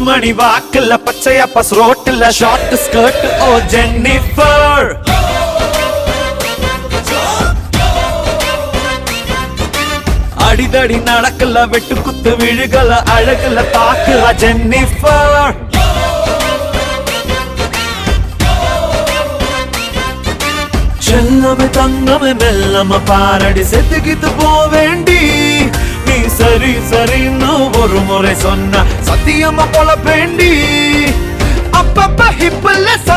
மணி வாக்குல பச்சையா பஸ் ரோட்டுல ஷார்ட் ஸ்கர்ட் ஓ ஜென்னிஃபர் அடிதடி நடக்கல வெட்டு குத்து விழுகல அழகுல தாக்குல ஜென்னிஃபர் செல்லமே தங்கமே மெல்லம பாரடி செத்துக்கிட்டு போவேண்டி நீ சரி சரின்னு ஒரு முறை சொன்ன சத்தியமா போல வேண்டி அப்பப்ப ஹிப்பல்ல